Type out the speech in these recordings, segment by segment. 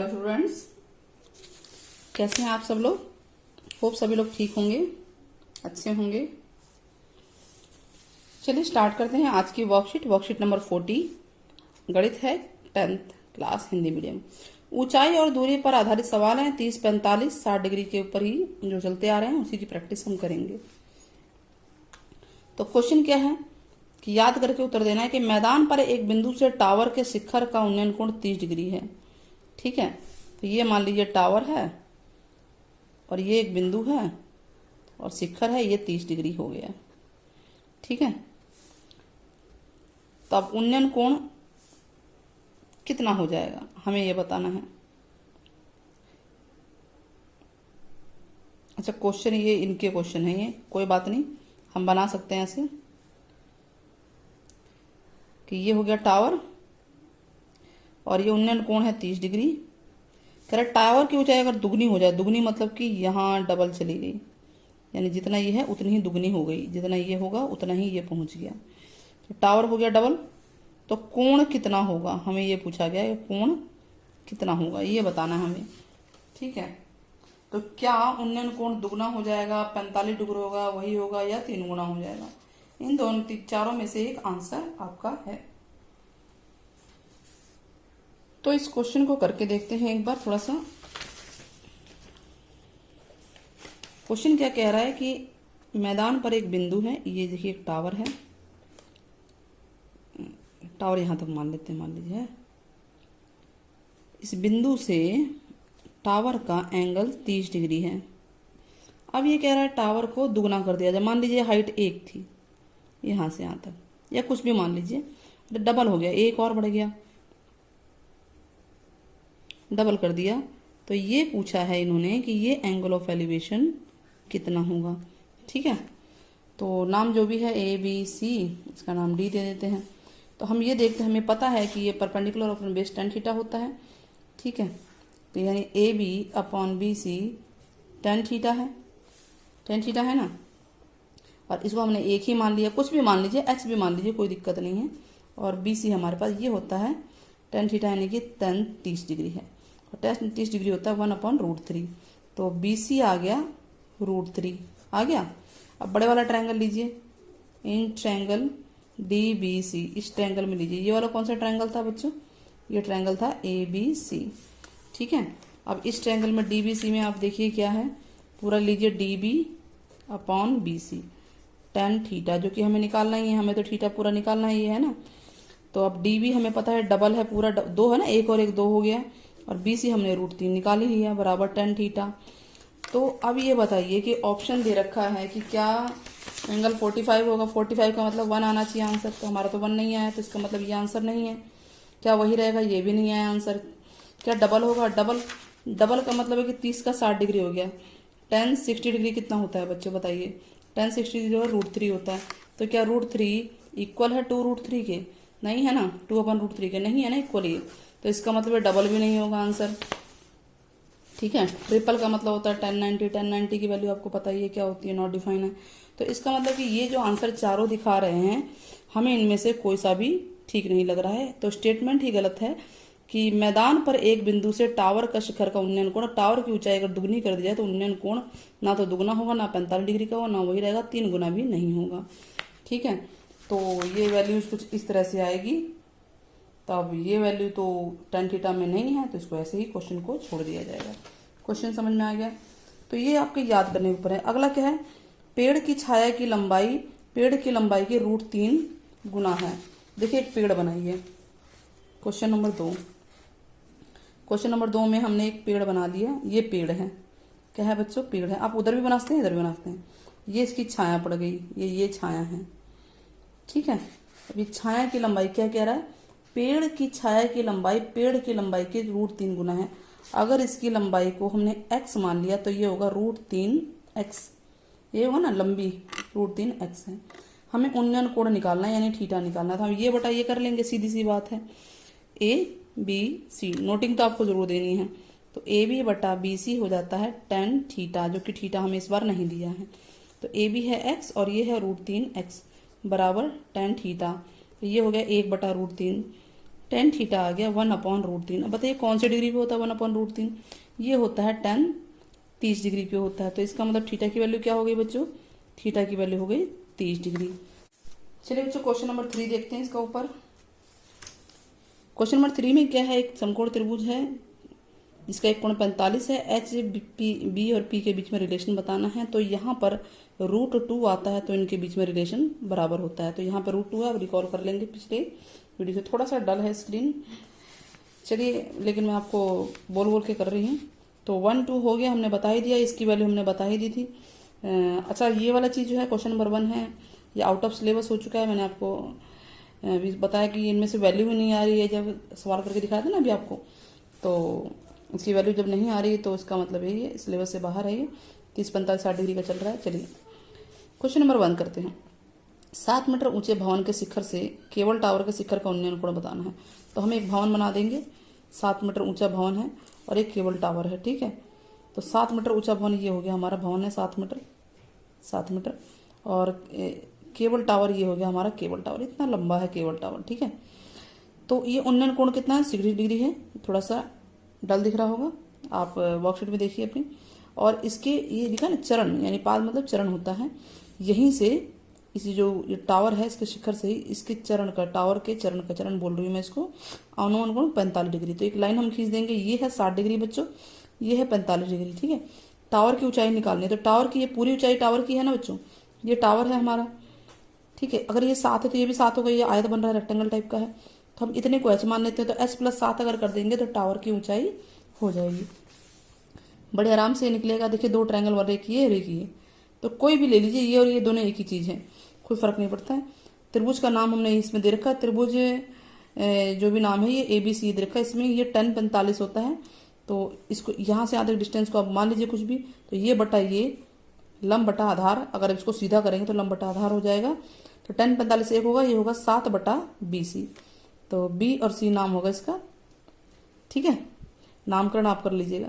Hello students, कैसे हैं आप सब लोग। होप सभी लोग ठीक होंगे, अच्छे होंगे। चलिए स्टार्ट करते हैं आज की वर्कशीट नंबर 40। गणित है 10th क्लास हिंदी मीडियम। ऊंचाई और दूरी पर आधारित सवाल हैं। 30, 45, 60 डिग्री के ऊपर ही जो चलते आ रहे हैं उसी की प्रैक्टिस हम करेंगे। तो क्वेश्चन क्या है कि याद करके उत्तर देना है कि मैदान पर एक बिंदु से टावर के शिखर का उन्नयन कोण 30 डिग्री है। ठीक है, तो ये मान लीजिए टावर है और ये एक बिंदु है और शिखर है, ये 30 डिग्री हो गया। ठीक है, तो अब उन्नयन कोण कितना हो जाएगा हमें ये बताना है। अच्छा, क्वेश्चन ये इनके क्वेश्चन है, ये कोई बात नहीं, हम बना सकते हैं ऐसे कि ये हो गया टावर और ये उन्नयन कोण है 30 डिग्री। कह रहा टावर की ऊंचाई अगर दुगनी हो जाए, दुगनी मतलब कि यहाँ डबल चली गई, यानी जितना ये है उतनी ही दुगनी हो गई, जितना ये होगा उतना ही ये पहुंच गया। तो टावर हो गया डबल, तो कोण कितना होगा हमें ये पूछा गया है, कोण कितना होगा ये बताना है हमें। ठीक है, तो क्या उन्नयन कोण दुगना हो जाएगा, 45 डिग्री होगा, वही होगा, या 3 गुना हो जाएगा। इन दोनों चारों में से एक आंसर आपका है। तो इस क्वेश्चन को करके देखते हैं एक बार थोड़ा सा। क्वेश्चन क्या कह रहा है कि मैदान पर एक बिंदु है, ये देखिए एक टावर है, टावर यहां तक मान लेते हैं, मान लीजिए इस बिंदु से टावर का एंगल 30 डिग्री है। अब ये कह रहा है टावर को दुगना कर दिया जाए। मान लीजिए हाइट 1 थी, यहां से यहां तक, या कुछ भी मान लीजिए, डबल हो गया, एक और बढ़ गया, डबल कर दिया। तो ये पूछा है इन्होंने कि ये एंगल ऑफ एलिवेशन कितना होगा। ठीक है, तो नाम जो भी है ए बी सी, इसका नाम डी दे देते हैं। तो हम ये देखते हैं, हमें पता है कि ये perpendicular upon base tan theta होता है। ठीक है, तो यानी A B upon B C tan theta है, tan थीटा है ना। और इसको हमने एक ही मान लिया, कुछ भी मान लीजिए, एच भी मान लीजिए, कोई दिक्कत नहीं है। और बी सी हमारे पास ये होता है tan थीटा, यानी कि tan 30 डिग्री है, और tan 30 डिग्री होता है 1/√3। तो बी सी आ गया √3 आ गया। अब बड़े वाला ट्रायंगल लीजिए, in triangle D B C, इस ट्रायंगल में लीजिए, ये वाला कौन सा ट्रायंगल था बच्चों, ये ट्रायंगल था ए बी सी। ठीक है, अब इस ट्रायंगल में डी बी सी में आप देखिए क्या है, पूरा लीजिए D B upon B C tan theta, जो कि हमें निकालना ही है, हमें तो थीटा पूरा निकालना ही है ना। तो अब डी बी हमें पता है डबल है, पूरा दो है ना, एक और एक दो हो गया, और बी सी हमने √3 निकाल ही लिया बराबर tan थीटा। तो अब ये बताइए कि ऑप्शन दे रखा है कि क्या एंगल 45 होगा। 45 का मतलब 1 आना चाहिए आंसर, तो हमारा तो 1 नहीं आया, तो इसका मतलब ये आंसर नहीं है। क्या वही रहेगा, ये भी नहीं आया आंसर। क्या डबल होगा, डबल का मतलब है कि 30 का 60 डिग्री हो गया। tan 60 डिग्री कितना होता है बच्चों बताइए, tan 60 डिग्री √3 होता है। तो क्या √3 इक्वल है 2√3 के, नहीं है ना, 2/√3 के नहीं है ना इक्वल ये, तो इसका मतलब डबल भी नहीं होगा आंसर। ठीक है, ट्रिपल का मतलब होता है tan 90 की वैल्यू आपको पता ही है क्या होती है, नॉट डिफाइन है। तो इसका मतलब कि ये जो आंसर चारों दिखा रहे हैं, हमें इनमें से कोई सा भी ठीक नहीं लग रहा है। तो स्टेटमेंट ही गलत है कि मैदान पर एक बिंदु से टावर का शिखर का उन्नयन कोण, टावर की ऊंचाई अगर दुगनी कर दी जाए तो उन्नयन कोण ना तो दुगना होगा, ना 45 डिग्री का होगा, ना वही रहेगा, 3 गुना भी नहीं होगा। ठीक है, तो ये वैल्यूज कुछ इस तरह से आएगी। तो अब ये वैल्यू तो tan थीटा में नहीं है, तो इसको ऐसे ही क्वेश्चन को छोड़ दिया जाएगा। क्वेश्चन समझ में आ गया, तो ये आपके याद करने के ऊपर है। अगला क्या है, पेड़ की छाया की लंबाई पेड़ की लंबाई के √3 गुना है। देखिए एक पेड़ बनाइए, क्वेश्चन नंबर 2। क्वेश्चन नंबर 2 में हमने एक पेड़ बना लिया, ये पेड़ है, क्या है बच्चों, पेड़ है। आप उधर भी बनाते हैं, इधर भी बनाते हैं। ये इसकी छाया पड़ गई, ये छाया है। ठीक है, अभी छाया की लंबाई क्या कह रहा है, पेड़ की छाया की लंबाई पेड़ की लंबाई के √3 गुना है। अगर इसकी लंबाई को हमने x मान लिया तो ये होगा √3x, ये होगा ना लंबी, √3x है। हमें उन्नयन कोण निकालना है, यानी थीटा निकालना है, तो हम ये बटा ये कर लेंगे, सीधी सी बात है। ए बी सी, नोटिंग तो आपको जरूर देनी है। तो ए बी बटा बी सी हो जाता है tan थीटा, जो कि थीटा हमें इस बार नहीं दिया है। तो ए बी है x और ये है √3x बराबर tan थीटा। तो ये हो गया 1/√3 टेन थीटा आ गया 1/√3। अब बताइए कौन से डिग्री पे होता है 1/√3? ये होता है टेन 30 डिग्री पे होता है। तो इसका मतलब थीटा की वैल्यू क्या हो गई बच्चों? थीटा की वैल्यू हो गई 30 डिग्री। चलिए बच्चों क्वेश्चन नंबर 3 देखते हैं इसका ऊपर। क्वेश्चन नंबर 3 में क्या है, एक समकोण त्रिभुज है जिसका एक कोण 45 है। एच बी और पी के बीच में रिलेशन बताना है। तो यहाँ पर √2 आता है तो इनके बीच में रिलेशन बराबर होता है। तो यहाँ पर √2 है, अब रिकॉल कर लेंगे पिछले वीडियो से। थोड़ा सा डल है स्क्रीन, चलिए लेकिन मैं आपको बोल बोल के कर रही हूँ। तो 1 2 हो गया, हमने बता ही दिया, इसकी वैल्यू हमने बता ही दी थी। अच्छा ये वाला चीज़ जो है क्वेश्चन नंबर 1 है, ये आउट ऑफ सिलेबस हो चुका है। मैंने आपको बताया कि इनमें से वैल्यू ही नहीं आ रही है, जब सवाल करके दिखाया था ना अभी आपको। तो इसकी वैल्यू जब नहीं आ रही है तो इसका मतलब यही है सिलेबस से बाहर है। ये 30 45 60 डिग्री का चल रहा है। चलिए क्वेश्चन नंबर 1 करते हैं। 7 मीटर ऊंचे भवन के शिखर से केबल टावर के शिखर का उन्नयन कोण बताना है। तो हम एक भवन बना देंगे, 7 मीटर ऊंचा भवन है और एक केबल टावर है, ठीक है। तो 7 मीटर ऊंचा भवन ये हो गया हमारा, भवन है 7 मीटर और केबल टावर ये हो गया हमारा केबल टावर, इतना लंबा है केबल टावर, ठीक है। तो ये उन्नयन कोण कितना है? 60 डिग्री है। थोड़ा सा डल दिख रहा होगा, आप वर्कशीट में देखिए अपनी। और इसके ये लिखा ना चरण, यानी पाद मतलब चरण होता है। यहीं से इसी जो ये टावर है इसके शिखर से ही इसके चरण का, टावर के चरण का, चरण बोल रही हूँ मैं इसको, अनुमान कोण 45 डिग्री। तो एक लाइन हम खींच देंगे, ये है 60 डिग्री बच्चों, ये है 45 डिग्री, ठीक है। टावर की ऊंचाई निकालनी है। तो टावर की ये पूरी ऊंचाई टावर की है ना बच्चों, ये टावर है हमारा, ठीक है। अगर ये 7 है तो ये भी 7 हो गई, ये आयत बन रहा है, रेक्टेंगल टाइप का है। तो हम इतने को h मान लेते हैं। तो h + 7 अगर कर देंगे तो टावर की ऊंचाई हो जाएगी। बड़े आराम से निकलेगा। देखिए 2 ट्रायंगल बन रहे, ये और एक ये, तो कोई भी ले लीजिए, ये और ये दोनों एक ही चीज़ है, कोई फर्क नहीं पड़ता है। त्रिभुज का नाम हमने इसमें दे रखा है, त्रिभुज जो भी नाम है ये ABC दे रखा है। इसमें ये 10 45 होता है। तो इसको यहाँ से आधे डिस्टेंस को आप मान लीजिए कुछ भी, तो ये बटा ये लंब बटा आधार, अगर इसको सीधा करेंगे तो लंब बटा आधार हो जाएगा। तो 10 45 एक होगा, ये होगा 7/BC। तो B और C नाम होगा इसका, ठीक है। नामकरण आप कर लीजिएगा।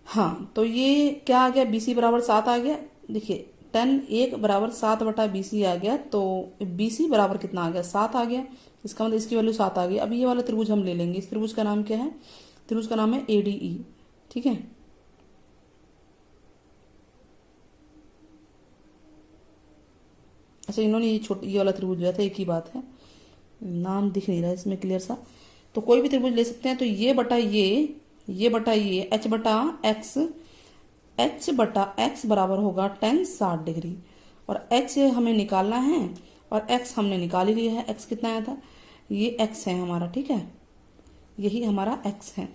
हाँ तो ये क्या आ गया, BC बराबर 7 आ गया। देखिए 10 1 बराबर 7/BC आ गया। तो BC बराबर कितना आ गया? 7 आ गया। इसका मतलब इसकी वैल्यू 7 आ गई। अब ये वाला त्रिभुज हम ले लेंगे। इस त्रिभुज का नाम क्या है? त्रिभुज का नाम है ADE, ठीक है। अच्छा इन्होंने ये वाला त्रिभुज लिया था, एक ही बात है, नाम दिख नहीं रहा है इसमें क्लियर सा। तो कोई भी त्रिभुज ले सकते हैं। तो ये बटा ये बटा ये h बटा x बराबर होगा tan 60 डिग्री। और h हमें निकालना है और x हमने निकाल ही लिया है। x कितना आया था? ये x है हमारा, ठीक है, यही हमारा x है।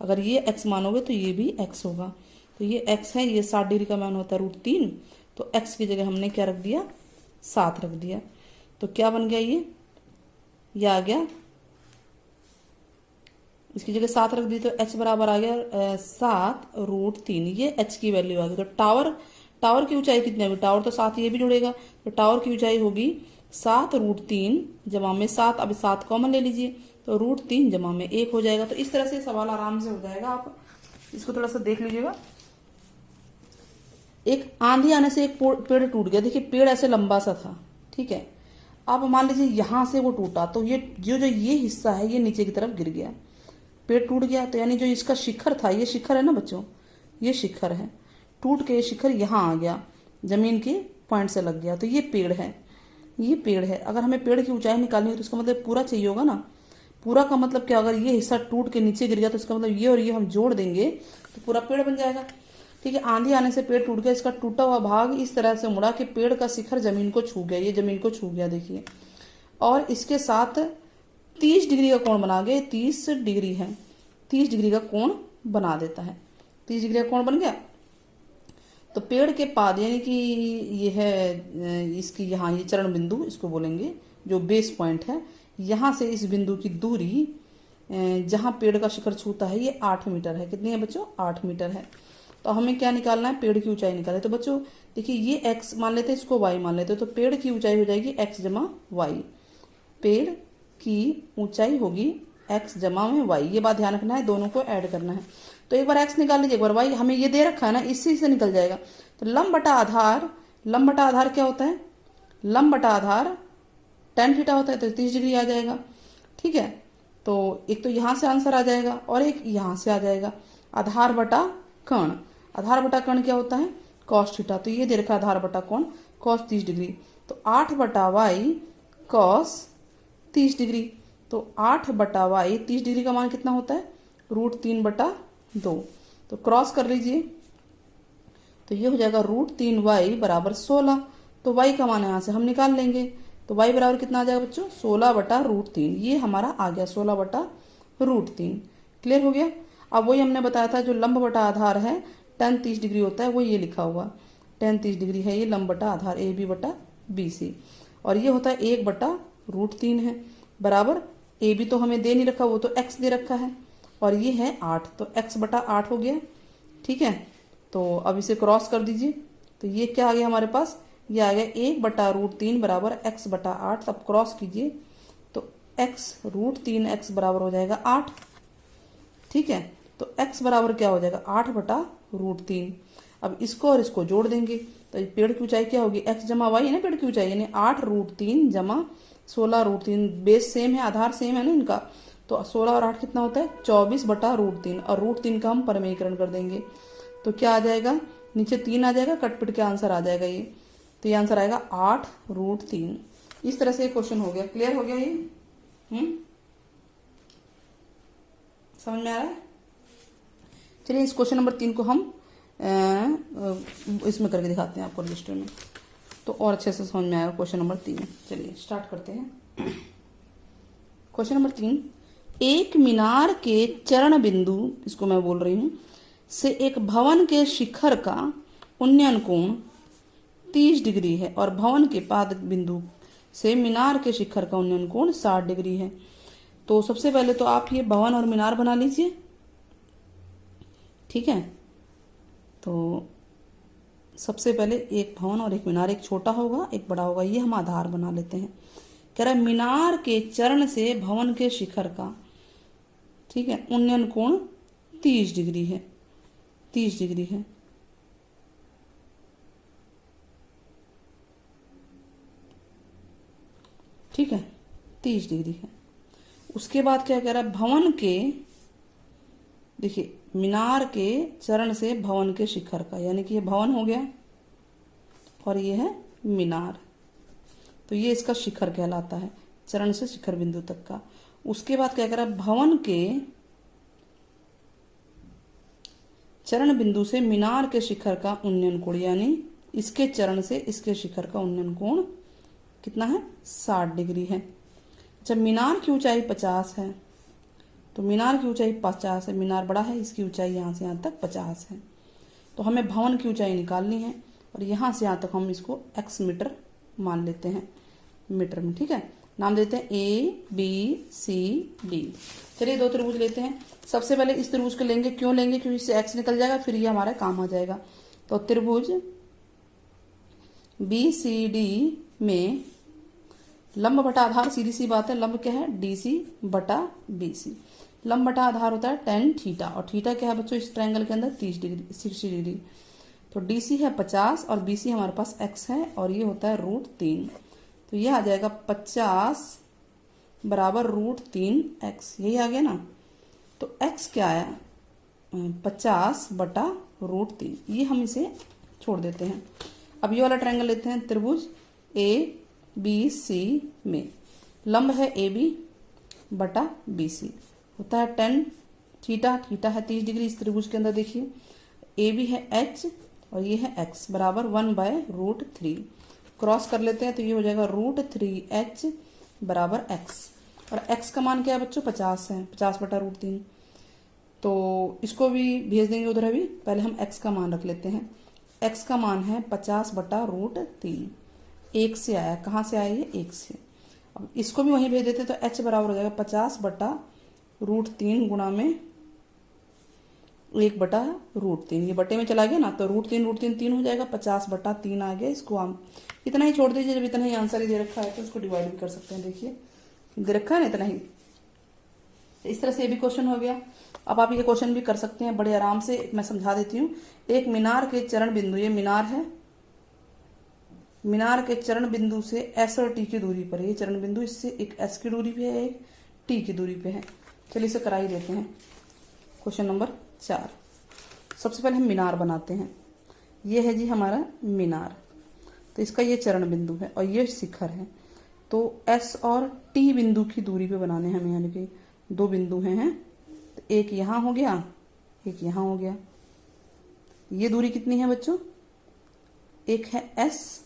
अगर ये x मानोगे तो ये भी x होगा। तो ये x है, ये 60 डिग्री का मान होता है √3। तो x की जगह हमने क्या रख दिया? 7 रख दिया। तो क्या बन गया? ये आ गया, इसकी जगह 7 रख दी तो h बराबर आ गया 7√3। ये h की वैल्यू आ गई। तो टावर की ऊंचाई कितनी होगी? टावर तो 7 ये भी जुड़ेगा, तो टावर की ऊंचाई होगी 7√3 जमा में 7। अब 7 कॉमन ले लीजिए तो √3 जमा में 1 हो जाएगा। तो इस तरह से सवाल आराम से हो जाएगा। आप इसको थोड़ा सा देख लीजिएगा। एक आंधी आने से एक पेड़ टूट गया। देखिए पेड़ ऐसे लंबा सा था, ठीक है। अब मान लीजिए यहाँ से वो टूटा, तो ये जो ये हिस्सा है ये नीचे की तरफ गिर गया, पेड़ टूट गया। तो यानी जो इसका शिखर था, ये शिखर है ना बच्चों, ये शिखर है, टूट के ये शिखर यहाँ आ गया, जमीन के पॉइंट से लग गया। तो ये पेड़ है, ये पेड़ है। अगर हमें पेड़ की ऊंचाई निकालनी है तो इसका मतलब पूरा चाहिए होगा ना। पूरा का मतलब क्या? अगर ये हिस्सा टूट के नीचे गिर गया तो इसका मतलब ये और ये हम जोड़ देंगे तो पूरा पेड़ बन जाएगा, ठीक है। आंधी आने से पेड़ टूट गया, इसका टूटा हुआ भाग इस तरह से मुड़ा कि पेड़ का शिखर जमीन को छू गया, ये जमीन को छू गया, देखिए। और इसके साथ 30 डिग्री का कोण बना गया। 30 डिग्री है, 30 डिग्री का कोण बना देता है। 30 डिग्री का कोण बन गया। तो पेड़ के पाद यानी कि ये है इसकी यहाँ ये चरण बिंदु इसको बोलेंगे, जो बेस पॉइंट है, यहाँ से इस बिंदु की दूरी जहाँ पेड़ का शिखर छूता है ये 8 मीटर है। कितनी है बच्चों? 8 मीटर है। तो हमें क्या निकालना है? पेड़ की ऊंचाई निकालना है। तो बच्चों देखिए ये x मान लेते हैं, इसको y मान लेते हैं। तो पेड़ की ऊंचाई हो जाएगी x जमा y। पेड़ की ऊंचाई होगी x जमा में y। ये बात ध्यान रखना है, दोनों को ऐड करना है। तो एक बार x निकाल लीजिए, एक बार y। हमें ये दे रखा है ना, इसी से निकल जाएगा। तो लंब बटा आधार, लंब बटा आधार क्या होता है? लंब बटा आधार tan थीटा होता है, तो 30 डिग्री आ जाएगा। ठीक है, तो एक तो यहाँ से आंसर आ जाएगा और एक यहाँ से आ जाएगा। आधार बटा कर्ण, आधार बटा कर्ण क्या होता है? Cos theta. तो ये दे रखा आधार बटा कौन? Cos 30 degree. तो 8 बटा वाई कॉस 30 डिग्री। तो 8 बटा वाई 30 डिग्री का मान कितना होता है? √3 बटा 2। तो क्रॉस कर लीजिए, तो ये हो जाएगा √3y बराबर 16। तो y का मान यहाँ से हम निकाल लेंगे। तो y बराबर कितना आ जाएगा बच्चों? 16 बटा √3। ये हमारा आ गया 16 बटा √3। क्लियर हो गया। अब वही हमने बताया था जो लंब बटा आधार है tan 30 डिग्री होता है, वो ये लिखा हुआ tan 30 डिग्री है ये लंब बटा आधार ए बी बटा बी सी, और ये होता है 1 बटा √3 है बराबर ए बी तो हमें दे नहीं रखा, वो तो x दे रखा है, और ये है 8, तो x बटा 8 हो गया। ठीक है, तो अब इसे क्रॉस कर दीजिए, तो ये क्या आ गया हमारे पास? ये आ गया 1 बटा √3 बराबर x बटा 8। अब क्रॉस कीजिए तो x √3x बराबर हो जाएगा 8। ठीक है, तो x बराबर क्या हो जाएगा? 8 बटा √3। अब इसको और इसको जोड़ देंगे तो पेड़ की ऊंचाई क्या होगी? x जमा वाई है ना पेड़ की ऊंचाई, यानी 8 √3 जमा 16 √3। बेस सेम है, आधार सेम है ना इनका, तो 16 और 8 कितना होता है? 24 बटा √3, और √3 का हम परमेयीकरण कर देंगे तो क्या आ जाएगा? नीचे 3 आ जाएगा, कटपिट के आंसर आ जाएगा ये। तो ये आंसर आएगा 8 √3। इस तरह से क्वेश्चन हो गया। क्लियर हो गया ये? समझ में आ रहा है? चलिए इस क्वेश्चन नंबर 3 को हम इसमें करके दिखाते हैं आपको रजिस्टर में, तो और अच्छे से समझ में आएगा क्वेश्चन नंबर 3। चलिए स्टार्ट करते हैं। क्वेश्चन नंबर 3, एक मीनार के चरण बिंदु, इसको मैं बोल रही हूं, से एक भवन के शिखर का उन्नयन कोण 30 डिग्री है और भवन के पाद बिंदु से मीनार के शिखर का उन्नयन कोण 60 डिग्री है। तो सबसे पहले तो आप ये भवन और मीनार बना लीजिए। ठीक है, तो सबसे पहले एक भवन और एक मीनार, एक छोटा होगा एक बड़ा होगा, ये हम आधार बना लेते हैं। कह रहा है मीनार के चरण से भवन के शिखर का, ठीक है, उन्नयन कोण 30 डिग्री है, 30 डिग्री है। ठीक है, 30 डिग्री है। उसके बाद क्या कह रहा है? भवन के, देखिए मीनार के चरण से भवन के शिखर का, यानी कि ये भवन हो गया और ये है मीनार, तो ये इसका शिखर कहलाता है, चरण से शिखर बिंदु तक का। उसके बाद क्या कह रहा है? भवन के चरण बिंदु से मीनार के शिखर का उन्नयन कोण, यानी इसके चरण से इसके शिखर का उन्नयन कोण कितना है? 60 डिग्री है। जब मीनार की ऊंचाई 50 है, तो मीनार की ऊंचाई 50 है, मीनार बड़ा है, इसकी ऊंचाई यहाँ से यहाँ तक 50 है, तो हमें भवन की ऊंचाई निकालनी है, और यहाँ से यहाँ तक हम इसको x मीटर मान लेते हैं, मीटर में। ठीक है, नाम देते हैं ABCD। चलिए दो त्रिभुज लेते हैं। सबसे पहले इस त्रिभुज को लेंगे, क्यों लेंगे? क्योंकि इससे x निकल जाएगा, फिर ये हमारा काम आ जाएगा। तो त्रिभुज BCD में लंब बटा आधार, सीधी सी बात है, लंब क्या है? DC बटा BC। लंब बटा आधार होता है tan थीटा, और थीटा क्या है बच्चों? इस ट्रायंगल के अंदर 30 डिग्री, 60 डिग्री। तो DC है 50 और BC हमारे पास x है, और ये होता है √3। तो ये आ जाएगा 50 बराबर √3x, यही आ गया ना। तो x क्या आया? 50 बटा √3, ये हम इसे छोड़ देते हैं। अब ये वाला ट्रायंगल लेते हैं, त्रिभुज ABC में लंब है AB बटा BC, होता है tan थीटा, थीटा है 30 डिग्री इस त्रिभुज के अंदर। देखिए AB है h और ये है x बराबर 1/√3। क्रॉस कर लेते हैं तो ये हो जाएगा √3h बराबर x, और x का मान क्या है बच्चों? 50 है, 50 बटा √3। तो इसको भी भेज देंगे उधर। अभी पहले हम x का मान रख लेते हैं। x का मान है 50 बटा √3, 1 से आया, कहाँ से आया? ये 1 से। अब इसको भी वहीं भेज देते तो h बराबर हो जाएगा 50 बटा √3 गुणा में 1 बटा √3, ये बटे में चला गया ना, तो √3 3 हो जाएगा, 50 बटा 3 आ गया। इसको हम इतना ही छोड़ दीजिए, जब इतना ही आंसर ही दे रखा है तो इसको डिवाइड भी कर सकते हैं। देखिए दे रखा है ना इतना ही, इस तरह से ये भी क्वेश्चन हो गया। अब आप ये क्वेश्चन भी कर सकते हैं बड़े आराम से, मैं समझा देती हूँ। एक मीनार के चरण बिंदु, ये मीनार है, मीनार के चरण बिंदु से S और T की दूरी पर, ये चरण बिंदु, इससे एक S की दूरी पे है, एक टी की दूरी पे है। चलिए इसे करा ही देते हैं। Question number 4। सबसे पहले हम मीनार बनाते हैं। ये है जी हमारा मीनार, तो इसका ये चरण बिंदु है और ये शिखर है। तो एस और टी बिंदु की दूरी पे बनाने हैं हमें, यानी कि 2 बिंदु हैं। तो एक यहाँ हो गया, एक यहाँ हो गया। ये दूरी कितनी है बच्चों? एक है एस,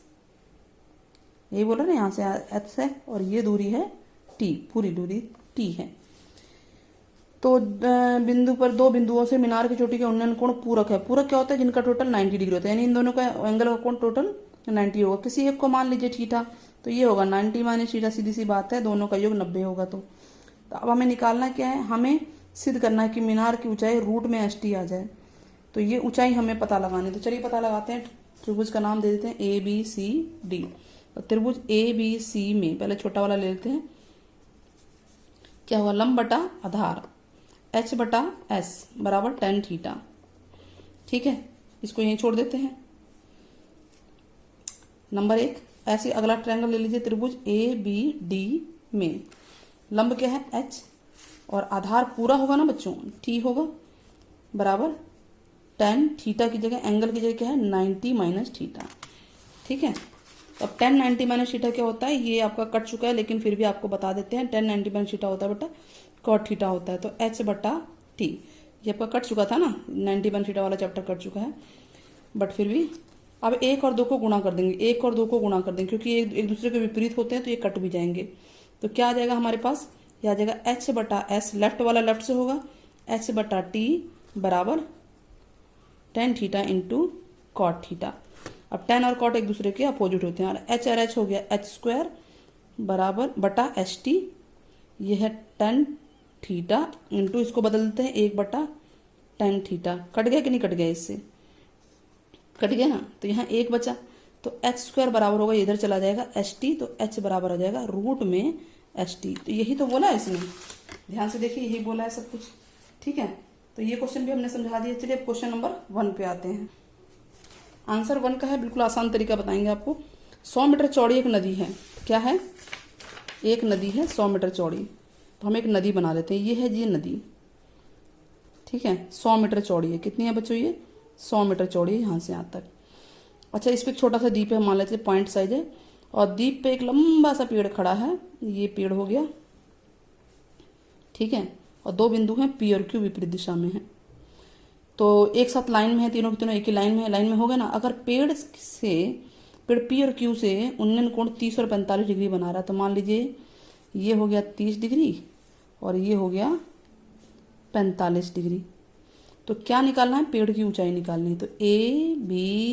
यही बोल रहे ना, यहाँ से एस है, और ये दूरी है टी, पूरी दूरी टी है। तो बिंदु पर 2 बिंदुओं से मीनार की चोटी के उन्नयन कोण पूरक है। पूरक क्या होता है? जिनका टोटल 90 डिग्री होता है, यानी इन दोनों का एंगल का कोण टोटल 90 होगा। किसी एक को मान लीजिए थीटा, तो ये होगा 90 माइनस थीटा, सीधी सी बात है, दोनों का योग 90 होगा। तो अब हमें निकालना क्या है? हमें सिद्ध करना है कि मीनार की ऊंचाई रूट में एस टी आ जाए। तो ये ऊंचाई हमें पता लगानी, तो चलिए पता लगाते हैं। त्रिभुज का नाम दे देते हैं ABCD। तो त्रिभुज ABC में पहले छोटा वाला ले लेते हैं। क्या होगा? लंब बटा आधार H बटा S बराबर tan थीटा। ठीक है, इसको यहीं छोड़ देते हैं। नंबर 1, ऐसे अगला ट्रायंगल ले लीजिए। त्रिभुज ABD में लंब क्या है? H, और आधार पूरा होगा ना बच्चों, T होगा, बराबर tan थीटा की जगह, एंगल की जगह क्या है? 90 माइनस थीटा। ठीक है, तो अब tan 90 माइनस थीटा क्या होता है? ये आपका कट चुका है, लेकिन फिर भी आपको बता देते हैं। tan 90 माइनस थीटा होता है बेटा cot थीटा होता है। तो H बटा T, ये आपका कट चुका था ना, 90 माइनस थीटा वाला चैप्टर कट चुका है, बट फिर भी अब 1 और 2 को गुणा कर देंगे। 1 और 2 को गुणा कर देंगे, क्योंकि एक दूसरे के विपरीत होते हैं, तो ये कट भी जाएंगे। तो क्या आ जाएगा हमारे पास? यह आ जाएगा H बटा S, लेफ्ट वाला लेफ्ट से होगा, H बटा T बराबर tan theta into cot theta. अब tan और कॉट एक दूसरे के अपोजिट होते हैं, और H और H हो गया H स्क्वायर बराबर बटा ST, ये है tan थीटा इंटू, इसको बदल देते हैं 1 बटा tan थीटा। कट गया कि नहीं कट गया? इससे कट गया ना, तो यहाँ 1 बचा, तो H स्क्वायर बराबर होगा, इधर चला जाएगा ST, तो H बराबर आ जाएगा रूट में ST। तो यही तो बोला है इसमें, ध्यान से देखिए, यही बोला है सब कुछ। ठीक है, तो ये क्वेश्चन भी हमने समझा दिया। चलिए क्वेश्चन नंबर 1 पे आते हैं। आंसर 1 का है, बिल्कुल आसान तरीका बताएंगे आपको। 100 मीटर चौड़ी एक नदी है। क्या है? एक नदी है 100 मीटर चौड़ी। तो हम एक नदी बना लेते हैं। ये है जी नदी, ठीक है, 100 मीटर चौड़ी है। कितनी है बच्चों? ये 100 मीटर चौड़ी है, यहाँ से यहाँ तक। अच्छा, इस पर एक छोटा सा द्वीप है, मान लेते हैं पॉइंट साइज है, और द्वीप पे एक लंबा सा पेड़ खड़ा है। ये पेड़ हो गया, ठीक है, और 2 बिंदु हैं P और Q विपरीत दिशा में है। तो एक साथ लाइन में है, तीनों की तीनों एक ही लाइन में है। लाइन में हो गया ना। अगर पेड़ P और Q से उन्नयन कोण 30 और 45 डिग्री बना रहा है, तो मान लीजिए ये हो गया 30 डिग्री और ये हो गया 45 डिग्री। तो क्या निकालना है? पेड़ की ऊंचाई निकालनी है। तो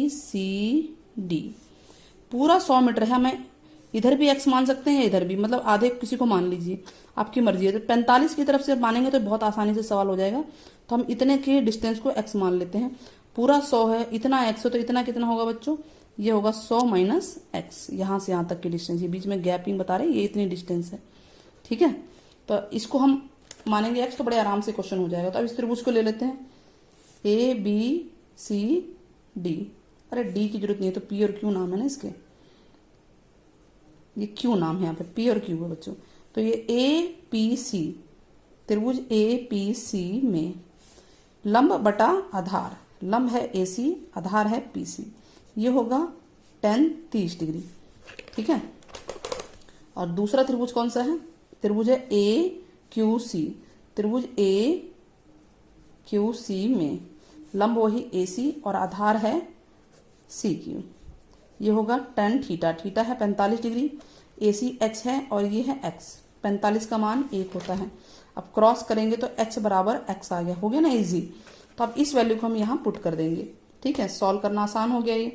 ABCD पूरा 100 मीटर है। हमें इधर भी x मान सकते हैं, इधर भी, मतलब आधे किसी को मान लीजिए, आपकी मर्जी है। तो 45 की तरफ से मानेंगे तो बहुत आसानी से सवाल हो जाएगा। तो हम इतने के डिस्टेंस को x मान लेते हैं। पूरा 100 है, इतना x है, तो इतना कितना होगा बच्चों? ये होगा 100 माइनस x, यहाँ से यहाँ तक की डिस्टेंस, ये बीच में गैपिंग बता रहे हैं, ये इतनी डिस्टेंस है। ठीक है, तो इसको हम मानेंगे x, तो बड़े आराम से क्वेश्चन हो जाएगा। तो अब इस त्रिभुज को ले लेते हैं ABCD। अरे D की जरूरत नहीं है, तो P और Q नाम है ना इसके, ये Q नाम है, यहाँ पे P और Q है बच्चों। तो ये APC, त्रिभुज APC में लंब बटा आधार, लंब है AC, आधार है PC, ये होगा tan 30 डिग्री। ठीक है, और दूसरा त्रिभुज कौन सा है? त्रिभुज है AQC। त्रिभुज AQC में लंब वही AC और आधार है CQ, ये होगा tan थीटा। थीटा है 45 डिग्री, AC H है और ये है X। 45 का मान 1 होता है। अब क्रॉस करेंगे तो H बराबर X आ गया, हो गया ना इजी। तो अब इस वैल्यू को हम यहाँ पुट कर देंगे। ठीक है, सॉल्व करना आसान हो गया ये।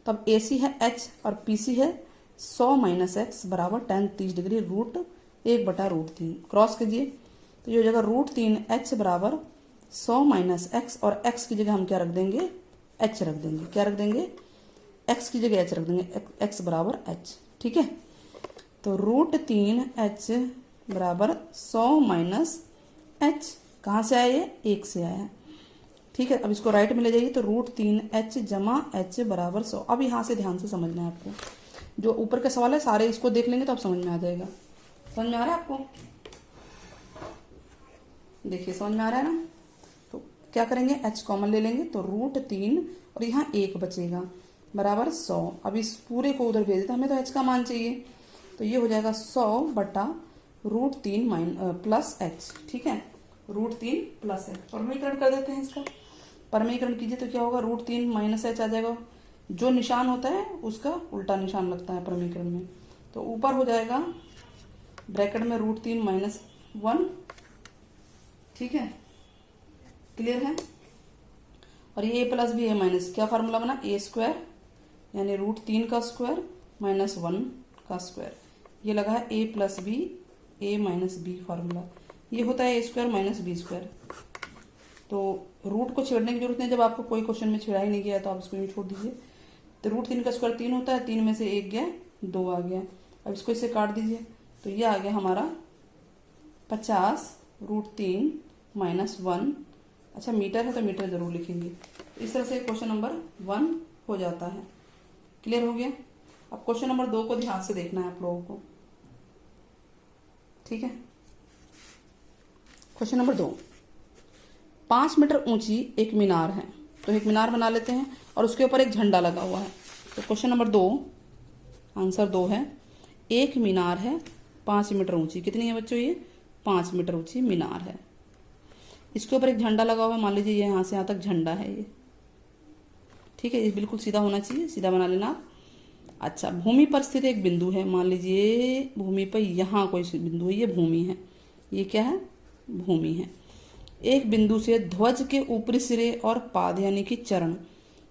तो अब AC है H और PC है 100 माइनस एक्स बराबर tan 30 डिग्री रूट 1/√3। क्रॉस कीजिए तो ये हो जाएगा √3H बराबर 100 माइनस एक्स, और x की जगह हम क्या रख देंगे? h रख देंगे। क्या रख देंगे? x की जगह h रख देंगे, x बराबर h। ठीक है, तो √3H बराबर 100 माइनस h, कहाँ से आया ये? 1 से आया है। ठीक है, अब इसको राइट में ले जाइए, तो √3H जमा h बराबर 100। अब यहाँ से ध्यान से समझना है आपको, जो ऊपर के सवाल है सारे इसको देख लेंगे तो अब समझ में आ जाएगा। समझ में आ रहा है आपको? देखिए समझ में आ रहा है ना। तो क्या करेंगे, h कॉमन ले लेंगे तो √3 और यहाँ 1 बचेगा बराबर 100। अब इस पूरे को उधर भेज देते, हमें तो h का मान चाहिए, तो ये हो जाएगा 100 बटा √3 प्लस h। ठीक है, √3 प्लस h। परमीकरण कर देते हैं इसका। परमीकरण कीजिए तो क्या होगा, √3 माइनस h आ जाएगा। जो निशान होता है उसका उल्टा निशान लगता है परमीकरण में। तो ऊपर हो जाएगा ब्रैकेट में √3 माइनस 1। ठीक है, क्लियर है। और ये a plus B a minus, क्या फार्मूला बना, a² यानी √3 का स्क्वायर माइनस 1 का स्क्वायर। ये लगा है a plus B a minus B formula. ये होता है a² माइनस b²। तो रूट को छेड़ने की जरूरत नहीं, जब आपको कोई क्वेश्चन में छेड़ा ही नहीं गया तो आप इसको यूँ छोड़ दीजिए। तो √3 का स्क्वायर 3 होता है, 3 में से 1 गया 2 आ गया। अब इसको इससे काट दीजिए तो ये आ गया हमारा 50 √3 माइनस 1। अच्छा मीटर है तो मीटर जरूर लिखेंगे। इस तरह से क्वेश्चन नंबर 1 हो जाता है। क्लियर हो गया। अब क्वेश्चन नंबर 2 को ध्यान से देखना है आप लोगों को। ठीक है, क्वेश्चन नंबर 2, 5 मीटर ऊंची एक मीनार है। तो एक मीनार बना लेते हैं और उसके ऊपर एक झंडा लगा हुआ है। तो क्वेश्चन नंबर 2 आंसर 2 है, एक मीनार है 5 मीटर ऊंची। कितनी है बच्चों, ये 5 मीटर ऊंची मीनार है। इसके ऊपर एक झंडा लगा हुआ है, मान लीजिए यहाँ से यहाँ तक झंडा है ये। ठीक है, ये बिल्कुल सीधा होना चाहिए, सीधा बना लेना आप। अच्छा, भूमि पर स्थित एक बिंदु है, मान लीजिए भूमि पर यहाँ कोई बिंदु है, ये भूमि है, ये क्या है, भूमि है। एक बिंदु से ध्वज के ऊपरी सिरे और पाद यानी कि चरण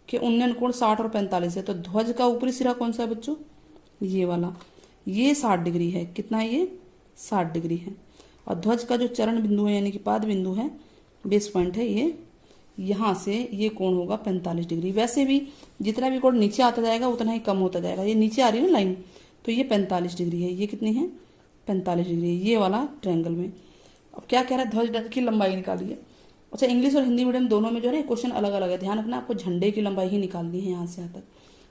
के उन्नयन कोण 60 और 45 है। तो ध्वज का ऊपरी सिरा कौन सा है बच्चों, ये वाला, ये 60 डिग्री है। कितना है ये, 60 डिग्री है। और ध्वज का जो चरण बिंदु है यानी कि पाद बिंदु है, बेस पॉइंट है, ये यहाँ से ये कोण होगा 45 डिग्री। वैसे भी जितना भी कोण नीचे आता जाएगा उतना ही कम होता जाएगा। ये नीचे आ रही है ना लाइन, तो ये 45 डिग्री है। ये कितनी है, 45 डिग्री है ये वाला ट्रायंगल में। अब क्या कह रहा है, ध्वज की लंबाई निकालिए। अच्छा, इंग्लिश और हिंदी मीडियम दोनों में जो है ना क्वेश्चन अलग अलग है, ध्यान रखना, आपको झंडे की लंबाई ही निकालनी है यहाँ से यहाँ तक।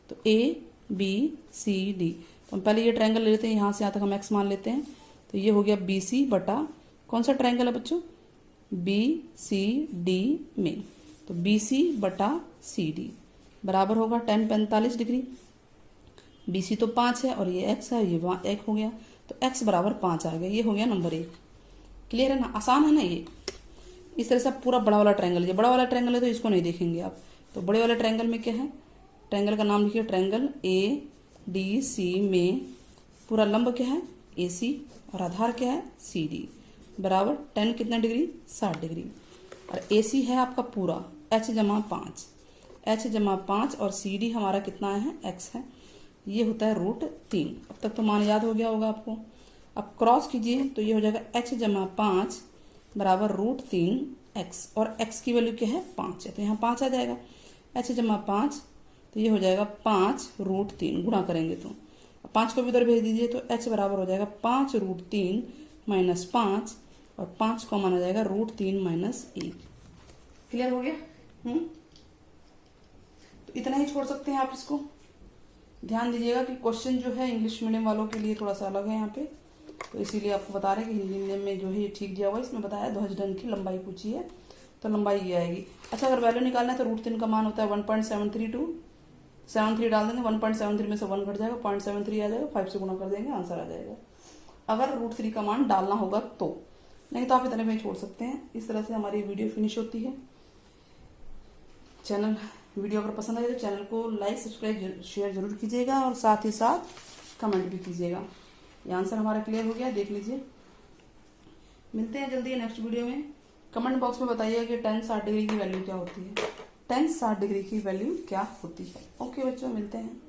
तो ABCD, तो हम पहले ये ट्रायंगल ले लेते हैं, यहाँ से यहाँ तक हम x मान लेते हैं। तो ये हो गया BC बटा कौन सा ट्रायंगल है बच्चों, BCD में। तो BC बटा CD बराबर होगा tan 45 डिग्री। BC तो 5 है और ये x है, ये 1 हो गया, तो x बराबर 5 आ गया। ये हो गया नंबर 1। क्लियर है ना, आसान है ना ये। इस तरह से पूरा बड़ा वाला ट्रायंगल, ये बड़ा वाला ट्रायंगल है तो इसको नहीं देखेंगे आप। तो बड़े वाले ट्रायंगल में क्या है, ट्रायंगल का नाम लिखिए, ट्रायंगल ADC में पूरा लंब क्या है, AC, और आधार क्या है, CD बराबर tan कितना डिग्री, 60 डिग्री। और AC है आपका पूरा h जमा 5 और CD हमारा कितना है, x है, ये होता है √3। अब तक तो मान याद हो गया होगा आपको। अब क्रॉस कीजिए तो ये हो जाएगा h जमा 5 बराबर √3x, और x की वैल्यू क्या है, 5 है, तो यहाँ 5 आ जाएगा। h जमा 5 तो ये हो जाएगा 5 √3, गुणा करेंगे तो 5 को भी उधर भेज दीजिए, तो h बराबर हो जाएगा 5 √3 माइनस 5, और 5 को माना जाएगा √3 माइनस 1। क्लियर हो गया। तो इतना ही छोड़ सकते हैं आप इसको। ध्यान दीजिएगा कि क्वेश्चन जो है इंग्लिश मीडियम वालों के लिए थोड़ा सा अलग है यहाँ पे, तो इसीलिए आपको बता रहे हैं कि हिंदी मीडियम में जो है ये ठीक दिया हुआ है। इसमें बताया ध्वजदंड की लंबाई पूछी है, तो लंबाई ये आएगी। अच्छा, अगर वैल्यू निकालना है तो √3 का मान होता है 1.732, 73 डाल देंगे, 1.73 में से 1 घट जाएगा, 0.73 आ जाएगा, 5 से गुणा कर देंगे, आंसर आ जाएगा। अगर √3 का मान डालना होगा तो, नहीं तो आप इतने में छोड़ सकते हैं। इस तरह से हमारी वीडियो फिनिश होती है। वीडियो अगर पसंद आए तो चैनल को लाइक, सब्सक्राइब, शेयर जरूर कीजिएगा, और साथ ही साथ कमेंट भी कीजिएगा। ये आंसर हमारा क्लियर हो गया, देख लीजिए। मिलते हैं जल्दी नेक्स्ट वीडियो में। कमेंट बॉक्स में बताइएगा कि tan 60 डिग्री की वैल्यू क्या होती है, tan 60 डिग्री की वैल्यू क्या होती है। ओके बच्चों, मिलते हैं।